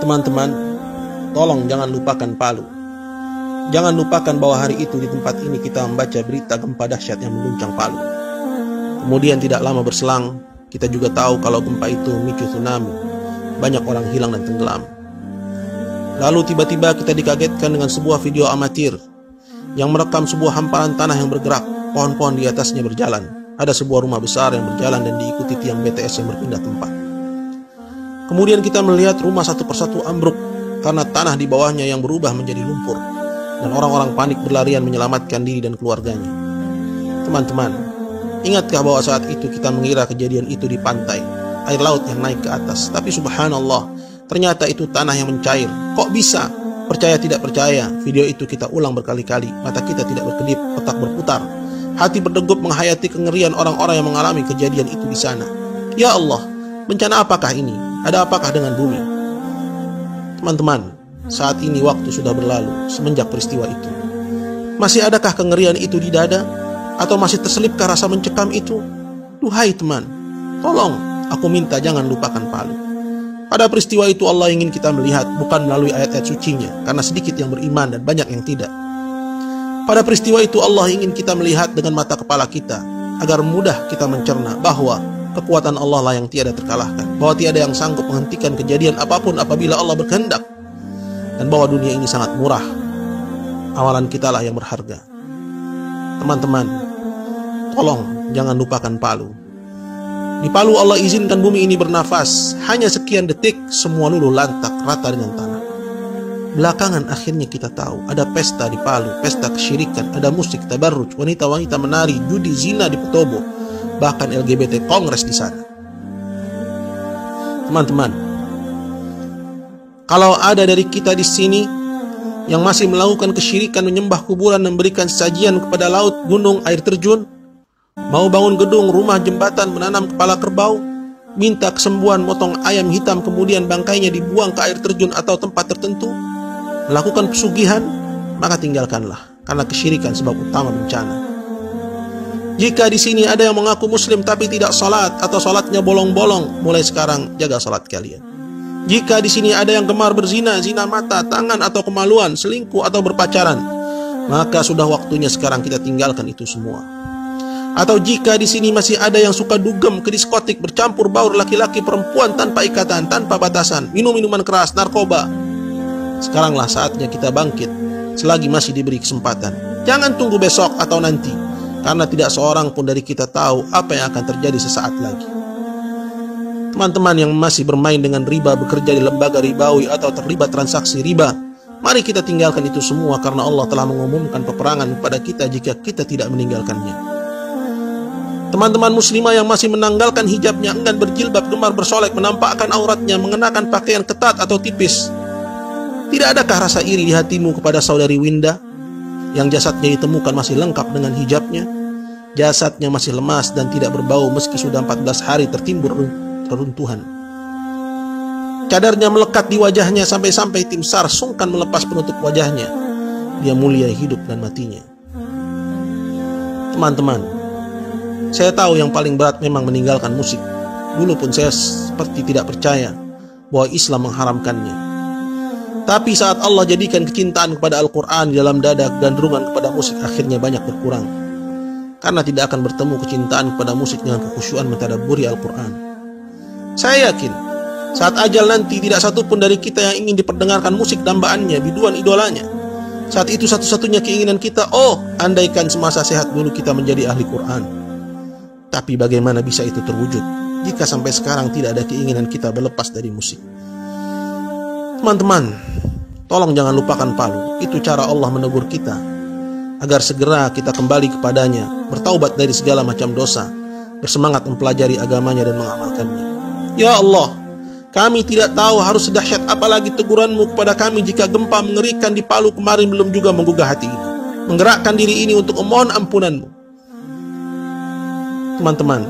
Teman-teman, tolong jangan lupakan Palu. Jangan lupakan bahwa hari itu di tempat ini kita membaca berita gempa dahsyat yang mengguncang Palu. Kemudian tidak lama berselang, kita juga tahu kalau gempa itu memicu tsunami. Banyak orang hilang dan tenggelam. Lalu tiba-tiba kita dikagetkan dengan sebuah video amatir yang merekam sebuah hamparan tanah yang bergerak, pohon-pohon di atasnya berjalan. Ada sebuah rumah besar yang berjalan dan diikuti tiang BTS yang berpindah tempat. Kemudian kita melihat rumah satu persatu ambruk karena tanah di bawahnya yang berubah menjadi lumpur. Dan orang-orang panik berlarian menyelamatkan diri dan keluarganya. Teman-teman, ingatkah bahwa saat itu kita mengira kejadian itu di pantai, air laut yang naik ke atas. Tapi subhanallah, ternyata itu tanah yang mencair. Kok bisa? Percaya tidak percaya, video itu kita ulang berkali-kali. Mata kita tidak berkedip, otak berputar. Hati berdegup menghayati kengerian orang-orang yang mengalami kejadian itu di sana. Ya Allah, bencana apakah ini? Ada apakah dengan bumi? Teman-teman, saat ini waktu sudah berlalu semenjak peristiwa itu. Masih adakah kengerian itu di dada? Atau masih terselipkah rasa mencekam itu? Duhai teman, tolong, aku minta jangan lupakan Palu. Pada peristiwa itu Allah ingin kita melihat bukan melalui ayat-ayat sucinya, karena sedikit yang beriman dan banyak yang tidak. Pada peristiwa itu Allah ingin kita melihat dengan mata kepala kita, agar mudah kita mencerna bahwa kekuatan Allah lah yang tiada terkalahkan, bahwa tiada yang sanggup menghentikan kejadian apapun apabila Allah berkehendak, dan bahwa dunia ini sangat murah. Amalan kita lah yang berharga. Teman-teman, tolong jangan lupakan Palu. Di Palu Allah izinkan bumi ini bernafas. Hanya sekian detik semua luluh lantak rata dengan tanah. Belakangan akhirnya kita tahu ada pesta di Palu, pesta kesyirikan, ada musik, tabarruj, wanita-wanita menari, judi, zina di Petobo, bahkan LGBT kongres di sana. Teman-teman, kalau ada dari kita di sini yang masih melakukan kesyirikan, menyembah kuburan, memberikan sajian kepada laut, gunung, air terjun, mau bangun gedung, rumah, jembatan, menanam kepala kerbau, minta kesembuhan, motong ayam hitam, kemudian bangkainya dibuang ke air terjun atau tempat tertentu, melakukan pesugihan, maka tinggalkanlah, karena kesyirikan sebab utama bencana. Jika di sini ada yang mengaku muslim tapi tidak salat atau salatnya bolong-bolong, mulai sekarang jaga salat kalian. Jika di sini ada yang gemar berzina, zina mata, tangan atau kemaluan, selingkuh atau berpacaran, maka sudah waktunya sekarang kita tinggalkan itu semua. Atau jika di sini masih ada yang suka dugem ke diskotik, bercampur baur laki-laki perempuan tanpa ikatan, tanpa batasan, minum minuman keras, narkoba, sekaranglah saatnya kita bangkit selagi masih diberi kesempatan. Jangan tunggu besok atau nanti, karena tidak seorang pun dari kita tahu apa yang akan terjadi sesaat lagi. Teman-teman yang masih bermain dengan riba, bekerja di lembaga ribawi atau terlibat transaksi riba, mari kita tinggalkan itu semua karena Allah telah mengumumkan peperangan kepada kita jika kita tidak meninggalkannya. Teman-teman muslimah yang masih menanggalkan hijabnya, enggan berjilbab, gemar bersolek, menampakkan auratnya, mengenakan pakaian ketat atau tipis, tidak adakah rasa iri di hatimu kepada saudari Winda yang jasadnya ditemukan masih lengkap dengan hijabnya? Jasadnya masih lemas dan tidak berbau meski sudah 14 hari tertimbun reruntuhan. Cadarnya melekat di wajahnya sampai-sampai tim SAR sungkan melepas penutup wajahnya. Dia mulia hidup dan matinya. Teman-teman, saya tahu yang paling berat memang meninggalkan musik. Dulu pun saya seperti tidak percaya bahwa Islam mengharamkannya. Tapi saat Allah jadikan kecintaan kepada Al-Quran di dalam dada, gandrungan kepada musik akhirnya banyak berkurang. Karena tidak akan bertemu kecintaan kepada musik dengan kekhusyuan mentadabburi Al-Quran. Saya yakin saat ajal nanti tidak satupun dari kita yang ingin diperdengarkan musik dambaannya, biduan idolanya. Saat itu satu-satunya keinginan kita, andaikan semasa sehat dulu kita menjadi ahli Quran. Tapi bagaimana bisa itu terwujud jika sampai sekarang tidak ada keinginan kita berlepas dari musik? Teman-teman, tolong jangan lupakan Palu. Itu cara Allah menegur kita agar segera kita kembali kepadanya, bertaubat dari segala macam dosa, bersemangat mempelajari agamanya dan mengamalkannya. Ya Allah, kami tidak tahu harus sedahsyat apalagi teguranmu kepada kami jika gempa mengerikan di Palu kemarin belum juga menggugah hati ini, menggerakkan diri ini untuk memohon ampunanmu. Teman-teman,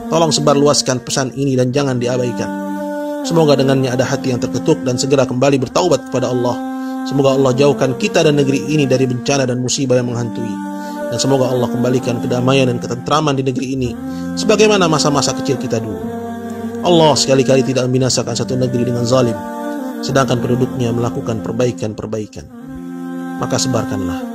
tolong sebarluaskan pesan ini dan jangan diabaikan. Semoga dengannya ada hati yang terketuk dan segera kembali bertaubat kepada Allah. Semoga Allah jauhkan kita dan negeri ini dari bencana dan musibah yang menghantui. Dan semoga Allah kembalikan kedamaian dan ketentraman di negeri ini sebagaimana masa-masa kecil kita dulu. Allah sekali-kali tidak membinasakan satu negeri dengan zalim. sedangkan penduduknya melakukan perbaikan-perbaikan. Maka sebarkanlah